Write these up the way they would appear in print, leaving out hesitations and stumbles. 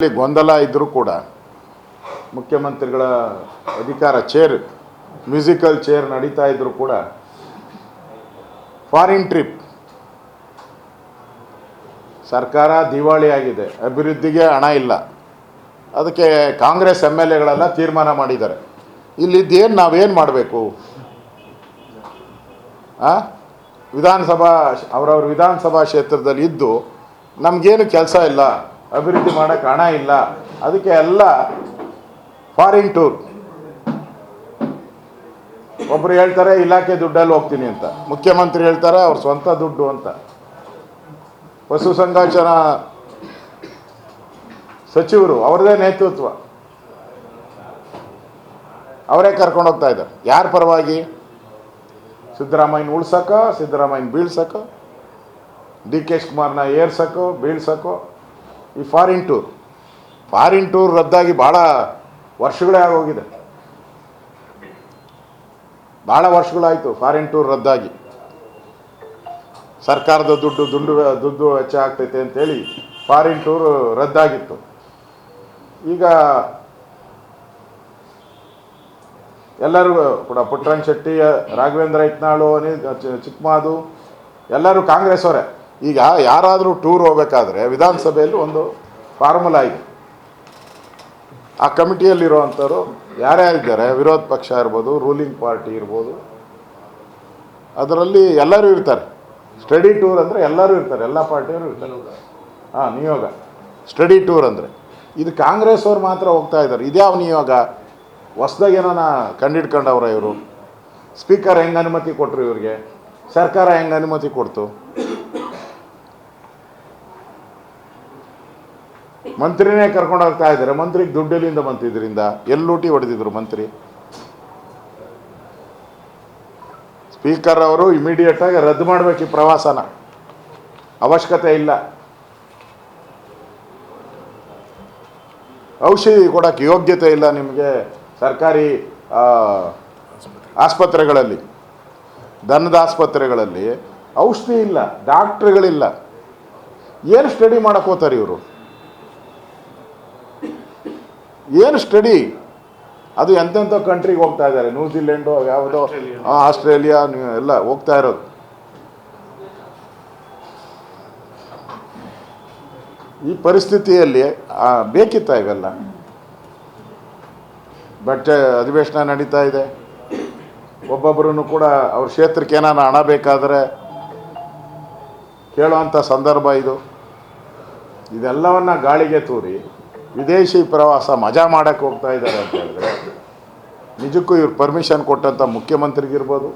ಗೊಂದಲ ಇದ್ದರೂ ಕೂಡ ಮುಖ್ಯಮಂತ್ರಿಗಳ ಅಧಿಕಾರ ಚೇರ್ ಮ್ಯೂಸಿಕಲ್ ಚೇರ್ ನಡೀತಾ ಇದ್ದರೂ ಕೂಡ ಫಾರಿನ್ ಟ್ರಿಪ್ ಸರ್ಕಾರ ದಿವಾಳಿ ಆಗಿದೆ, ಅಭಿವೃದ್ಧಿಗೆ ಹಣ ಇಲ್ಲ. ಅದಕ್ಕೆ ಕಾಂಗ್ರೆಸ್ MLAಗಳೆಲ್ಲ ತೀರ್ಮಾನ ಮಾಡಿದ್ದಾರೆ. ಇಲ್ಲಿದ್ದೇನು ನಾವೇನು ಮಾಡಬೇಕು? ವಿಧಾನಸಭಾ ಅವರವ್ರ ವಿಧಾನಸಭಾ ಕ್ಷೇತ್ರದಲ್ಲಿ ಇದ್ದು ನಮಗೇನು ಕೆಲಸ ಇಲ್ಲ, ಅಭಿವೃದ್ಧಿ ಮಾಡೋಕ್ಕೆ ಹಣ ಇಲ್ಲ, ಅದಕ್ಕೆ ಎಲ್ಲ ಫಾರಿನ್ ಟೂರ್. ಒಬ್ಬರು ಹೇಳ್ತಾರೆ ಇಲಾಖೆ ದುಡ್ಡಲ್ಲಿ ಹೋಗ್ತೀನಿ ಅಂತ, ಮುಖ್ಯಮಂತ್ರಿ ಹೇಳ್ತಾರೆ ಅವ್ರ ಸ್ವಂತ ದುಡ್ಡು ಅಂತ. ಪಶುಸಂಗೋಪನಾ ಸಚಿವರು ಅವ್ರದೇ ನೇತೃತ್ವ, ಅವರೇ ಕರ್ಕೊಂಡು ಹೋಗ್ತಾ ಇದ್ದಾರೆ. ಯಾರ ಪರವಾಗಿ? ಸಿದ್ದರಾಮಯ್ಯನ ಉಳ್ಸಕ್ಕೋ, ಸಿದ್ದರಾಮಯ್ಯನ ಬೀಳ್ಸಕ್ಕೋ, DK ಶಿವಕುಮಾರ್ನ ಏರ್ಸಕ್ಕೋ ಬೀಳ್ಸಕ್ಕೋ ಈ ಫಾರಿನ್ ಟೂರ್ ರದ್ದಾಗಿ ಭಾಳ ವರ್ಷಗಳೇ ಆಗೋಗಿದೆ. ಭಾಳ ವರ್ಷಗಳಾಯಿತು ಫಾರಿನ್ ಟೂರ್ ರದ್ದಾಗಿ. ಸರ್ಕಾರದ ದುಡ್ಡು ವೆಚ್ಚ ಆಗ್ತೈತೆ ಅಂತೇಳಿ ಫಾರಿನ್ ಟೂರ್ ರದ್ದಾಗಿತ್ತು. ಈಗ ಎಲ್ಲರೂ ಕೂಡ ಪುಟ್ಟರಂಗ ಶೆಟ್ಟಿ, ರಾಘವೇಂದ್ರ ಇತ್ನಾಳು, ಚಿಕ್ಕಮಾದು ಎಲ್ಲರೂ ಕಾಂಗ್ರೆಸ್ ಅವರೇ. ಈಗ ಯಾರಾದರೂ ಟೂರ್ ಹೋಗಬೇಕಾದ್ರೆ ವಿಧಾನಸಭೆಯಲ್ಲಿ ಒಂದು ಫಾರ್ಮುಲಾ ಇದೆ. ಆ ಕಮಿಟಿಯಲ್ಲಿರುವಂಥವ್ರು ಯಾರ್ಯಾರಿದ್ದಾರೆ, ವಿರೋಧ ಪಕ್ಷ ಇರ್ಬೋದು, ರೂಲಿಂಗ್ ಪಾರ್ಟಿ ಇರ್ಬೋದು, ಅದರಲ್ಲಿ ಎಲ್ಲರೂ ಇರ್ತಾರೆ. ಸ್ಟಡಿ ಟೂರ್ ಅಂದರೆ ಎಲ್ಲರೂ ಇರ್ತಾರೆ, ಎಲ್ಲ ಪಾರ್ಟಿಯವರು ಇರ್ತಾರೆ. ನಿಯೋಗ ಸ್ಟಡಿ ಟೂರ್ ಅಂದರೆ ಇದು ಕಾಂಗ್ರೆಸ್ ಅವ್ರು ಮಾತ್ರ ಹೋಗ್ತಾ ಇದ್ದಾರೆ. ಇದ್ಯಾವ ನಿಯೋಗ? ಹೊಸ್ದಾಗೇನ ಕಂಡಿಡ್ಕೊಂಡವ್ರ ಇವರು? ಸ್ಪೀಕರ್ ಹೆಂಗೆ ಅನುಮತಿ ಕೊಟ್ಟರು ಇವ್ರಿಗೆ? ಸರ್ಕಾರ ಹೆಂಗೆ ಅನುಮತಿ ಕೊಡ್ತು? ಮಂತ್ರಿನೇ ಕರ್ಕೊಂಡು ಹೋಗ್ತಾ ಇದ್ದಾರೆ. ಮಂತ್ರಿಗೆ ದುಡ್ಡಲ್ಲಿಂದ ಬಂತಿದ್ರಿಂದ ಎಲ್ಲಿ ಲೂಟಿ ಹೊಡೆದಿದ್ರು ಮಂತ್ರಿ? ಸ್ಪೀಕರ್ ಅವರು ಇಮಿಡಿಯೇಟಾಗಿ ರದ್ದು ಮಾಡಬೇಕು ಈ ಪ್ರವಾಸನ, ಅವಶ್ಯಕತೆ ಇಲ್ಲ. ಔಷಧಿ ಕೊಡೋಕ್ಕೆ ಯೋಗ್ಯತೆ ಇಲ್ಲ ನಿಮಗೆ ಸರ್ಕಾರಿ ಆಸ್ಪತ್ರೆಗಳಲ್ಲಿ, ದನದ ಆಸ್ಪತ್ರೆಗಳಲ್ಲಿ ಔಷಧಿ ಇಲ್ಲ, ಡಾಕ್ಟ್ರುಗಳಿಲ್ಲ. ಏನು ಸ್ಟಡಿ ಮಾಡಕ್ಕೆ ಹೋಗ್ತಾರೆ ಇವರು? ಏನು ಸ್ಟಡಿ? ಅದು ಎಂತೆಂಥ ಕಂಟ್ರಿಗೆ ಹೋಗ್ತಾ ಇದ್ದಾರೆ, ನ್ಯೂಜಿಲೆಂಡು, ಯಾವುದೋ ಆಸ್ಟ್ರೇಲಿಯಾ ಎಲ್ಲ ಹೋಗ್ತಾ ಇರೋದು. ಈ ಪರಿಸ್ಥಿತಿಯಲ್ಲಿ ಬೇಕಿತ್ತ ಇವೆಲ್ಲ? ಬಟ್ ಅಧಿವೇಶನ ನಡೀತಾ ಇದೆ. ಒಬ್ಬೊಬ್ಬರೂ ಕೂಡ ಅವ್ರ ಕ್ಷೇತ್ರಕ್ಕೆ ಏನಾನ ಹಣ ಬೇಕಾದರೆ ಕೇಳುವಂಥ ಸಂದರ್ಭ ಇದು. ಇದೆಲ್ಲವನ್ನು ಗಾಳಿಗೆ ತೂರಿ ವಿದೇಶಿ ಪ್ರವಾಸ ಮಜಾ ಮಾಡೋಕ್ಕೆ ಹೋಗ್ತಾ ಇದ್ದಾರೆ ಅಂತ ಹೇಳಿದ್ರೆ ನಿಜಕ್ಕೂ ಇವ್ರು ಪರ್ಮಿಷನ್ ಕೊಟ್ಟಂಥ ಮುಖ್ಯಮಂತ್ರಿಗಿರ್ಬೋದು,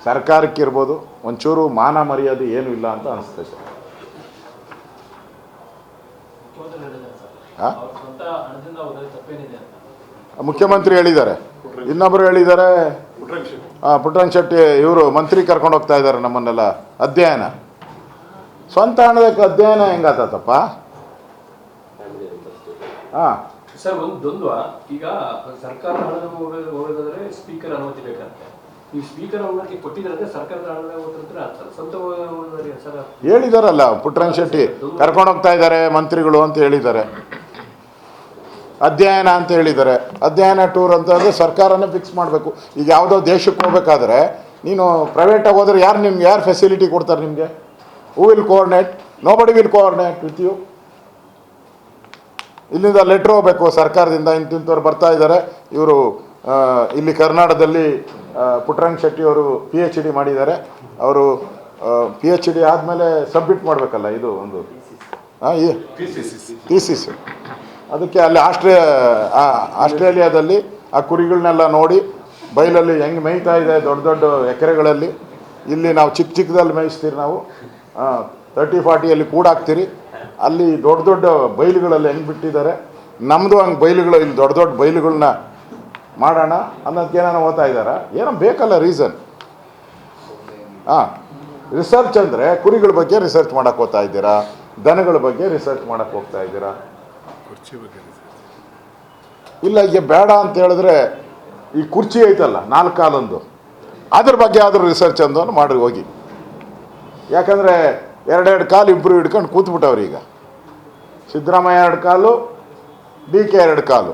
ಸರ್ಕಾರಕ್ಕಿರ್ಬೋದು, ಒಂಚೂರು ಮಾನ ಮರ್ಯಾದೆ ಏನೂ ಇಲ್ಲ ಅಂತ ಅನಿಸ್ತೈತೆ. ಮುಖ್ಯಮಂತ್ರಿ ಹೇಳಿದ್ದಾರೆ, ಇನ್ನೊಬ್ಬರು ಹೇಳಿದ್ದಾರೆ, ಪುಟ್ಟರಂಗ ಶೆಟ್ಟಿ ಇವರು ಮಂತ್ರಿ ಕರ್ಕೊಂಡು ಹೋಗ್ತಾ ಇದ್ದಾರೆ ನಮ್ಮನ್ನೆಲ್ಲ ಅಧ್ಯಯನ. ಸ್ವಂತ ಹಣದಕ್ಕೆ ಅಧ್ಯಯನ ಹೆಂಗಾತಪ್ಪ? ಸರ್, ಒಂದು ದ್ವಂದ್ವ. ಈಗ ಸರ್ಕಾರ ಹಣದ ಹೋಗೋದಾದ್ರೆ ಸ್ಪೀಕರ್ ಅನುಮತಿ ಬೇಕಂತೆ. ಈ ಸ್ಪೀಕರ್ ಅನುಮತಿ ಕೊಟ್ಟಿದ್ರೆ ಸರ್ಕಾರದ ಹಣದ ಸ್ವಂತ ಹೇಳಿದಾರಲ್ಲ, ಪುಟ್ಟರಂಗ ಶೆಟ್ಟಿ ಕರ್ಕೊಂಡು ಹೋಗ್ತಾ ಇದ್ದಾರೆ ಮಂತ್ರಿಗಳು ಅಂತ ಹೇಳಿದ್ದಾರೆ. ಅಧ್ಯಯನ ಅಂತ ಹೇಳಿದ್ದಾರೆ. ಅಧ್ಯಯನ ಟೂರ್ ಅಂತಂದರೆ ಸರ್ಕಾರನೇ ಫಿಕ್ಸ್ ಮಾಡಬೇಕು. ಈಗ ಯಾವುದೋ ದೇಶಕ್ಕೆ ಹೋಗ್ಬೇಕಾದ್ರೆ ನೀನು ಪ್ರೈವೇಟಾಗಿ ಹೋದ್ರೆ ನಿಮ್ಗೆ ಯಾರು ಫೆಸಿಲಿಟಿ ಕೊಡ್ತಾರೆ ನಿಮಗೆ? Who will coordinate? Nobody will coordinate with you. ಇಲ್ಲಿಂದ ಲೆಟ್ರ್ ಹೋಗಬೇಕು ಸರ್ಕಾರದಿಂದ, ಇಂತಿಂಥವ್ರು ಬರ್ತಾ ಇದ್ದಾರೆ, ಇವರು ಇಲ್ಲಿ ಕರ್ನಾಟಕದಲ್ಲಿ ಪುಟ್ಟರಂಗ ಶೆಟ್ಟಿ ಅವರು PhD ಮಾಡಿದ್ದಾರೆ, ಅವರು PhD ಆದಮೇಲೆ ಸಬ್ಮಿಟ್ ಮಾಡಬೇಕಲ್ಲ, ಇದು ಒಂದು ಥೀಸಿಸ್. ಅದಕ್ಕೆ ಅಲ್ಲಿ ಆಸ್ಟ್ರೇಲಿಯಾದಲ್ಲಿ ಆ ಕುರಿಗಳನ್ನೆಲ್ಲ ನೋಡಿ ಬೈಲಲ್ಲಿ ಹೆಂಗೆ ಮೇಯ್ತಾ ಇದೆ ದೊಡ್ಡ ದೊಡ್ಡ ಎಕರೆಗಳಲ್ಲಿ. ಇಲ್ಲಿ ನಾವು ಚಿಕ್ಕದಲ್ಲಿ ಮೇಯಿಸ್ತೀರಿ, ನಾವು 30-40 ಕೂಡಾಕ್ತೀರಿ. ಅಲ್ಲಿ ದೊಡ್ಡ ದೊಡ್ಡ ಬೈಲುಗಳಲ್ಲಿ ಹೆಂಗೆ ಬಿಟ್ಟಿದ್ದಾರೆ, ನಮ್ಮದು ಹಂಗೆ ಬೈಲುಗಳು, ಇಲ್ಲಿ ದೊಡ್ಡ ದೊಡ್ಡ ಬೈಲುಗಳನ್ನ ಮಾಡೋಣ ಅನ್ನೋದಕ್ಕೆ ಏನಾರು ಓದ್ತಾ ಇದ್ದಾರಾ? ಏನೋ ಬೇಕಲ್ಲ ರೀಸನ್. ರಿಸರ್ಚ್ ಅಂದರೆ ಕುರಿಗಳ ಬಗ್ಗೆ ರಿಸರ್ಚ್ ಮಾಡೋಕ್ಕೆ ಹೋಗ್ತಾ ಇದ್ದೀರಾ, ದನಗಳ ಬಗ್ಗೆ ರಿಸರ್ಚ್ ಮಾಡೋಕ್ಕೆ ಹೋಗ್ತಾ ಇದ್ದೀರಾ? ಇಲ್ಲ, ಈಗ ಬೇಡ ಅಂತ ಹೇಳಿದ್ರೆ ಈ ಕುರ್ಚಿ ಐತಲ್ಲ 4 ಕಾಲೊಂದು, ಅದ್ರ ಬಗ್ಗೆ ಆದರೂ ರಿಸರ್ಚ್ ಅಂದವನು ಮಾಡಿ ಹೋಗಿ. ಯಾಕಂದರೆ 2 ಕಾಲು ಇಬ್ಬರು ಹಿಡ್ಕೊಂಡು ಕೂತ್ಬಿಟ್ಟವ್ರು ಈಗ. ಸಿದ್ದರಾಮಯ್ಯ 2 ಕಾಲು, ಡಿ ಕೆ 2 ಕಾಲು.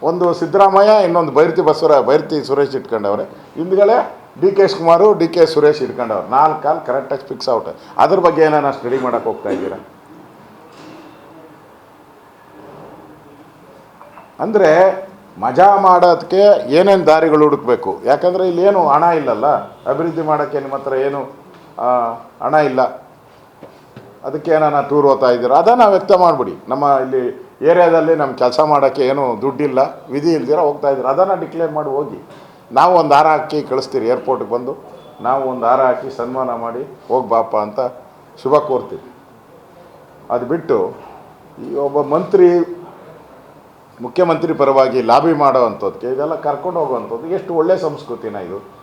ಒಂದು ಸಿದ್ದರಾಮಯ್ಯ, ಇನ್ನೊಂದು ಬೈರತಿ ಸುರೇಶ್ ಇಟ್ಕೊಂಡವ್ರೆ. ಹಿಂದ್ಗಡೆ D K Shivakumar, D K Suresh ಇಟ್ಕೊಂಡವ್ರು. 4 ಕಾಲು ಕರೆಕ್ಟಾಗಿ ಫಿಕ್ಸ್ ಔಟ್. ಅದ್ರ ಬಗ್ಗೆ ಏನಾರ ಸ್ಟಡಿ ಮಾಡೋಕ್ಕೆ ಹೋಗ್ತಾ ಇದ್ದೀರಾ? ಅಂದರೆ ಮಜಾ ಮಾಡೋದಕ್ಕೆ ಏನೇನು ದಾರಿಗಳು ಹುಡುಕಬೇಕು. ಯಾಕಂದರೆ ಇಲ್ಲೇನು ಹಣ ಇಲ್ಲಲ್ಲ, ಅಭಿವೃದ್ಧಿ ಮಾಡೋಕ್ಕೆ ನಿಮ್ಮ ಹತ್ರ ಏನು ಹಣ ಇಲ್ಲ. ಅದಕ್ಕೆ ಏನಾರ ಟೂರ್ ಹೋಗ್ತಾ ಇದ್ದೀರಾ, ಅದನ್ನು ವ್ಯಕ್ತ ಮಾಡಿಬಿಡಿ. ನಮ್ಮ ಇಲ್ಲಿ ಏರಿಯಾದಲ್ಲಿ ನಮ್ಮ ಕೆಲಸ ಮಾಡೋಕ್ಕೆ ಏನು ದುಡ್ಡಿಲ್ಲ, ವಿಧಿ ಇಲ್ದಿರ ಹೋಗ್ತಾ ಇದ್ದೀರಾ, ಅದನ್ನು ಡಿಕ್ಲೇರ್ ಮಾಡಿ ಹೋಗಿ. ನಾವು ಒಂದು ಹಾರ ಹಾಕಿ ಕಳಿಸ್ತೀರಿ, ಏರ್ಪೋರ್ಟ್ಗೆ ಬಂದು ನಾವು ಒಂದು ಹಾರ ಹಾಕಿ ಸನ್ಮಾನ ಮಾಡಿ ಹೋಗಿ ಬಾಪ ಅಂತ ಶುಭ ಕೋರ್ತೀವಿ. ಅದು ಬಿಟ್ಟು ಈ ಒಬ್ಬ ಮಂತ್ರಿ, ಮುಖ್ಯಮಂತ್ರಿ ಪರವಾಗಿ ಲಾಬಿ ಮಾಡೋ ಅಂಥದ್ದಕ್ಕೆ ಇದೆಲ್ಲ ಕರ್ಕೊಂಡು ಹೋಗುವಂಥದ್ದು ಎಷ್ಟು ಒಳ್ಳೆಯ ಸಂಸ್ಕೃತಿನ ಇದು.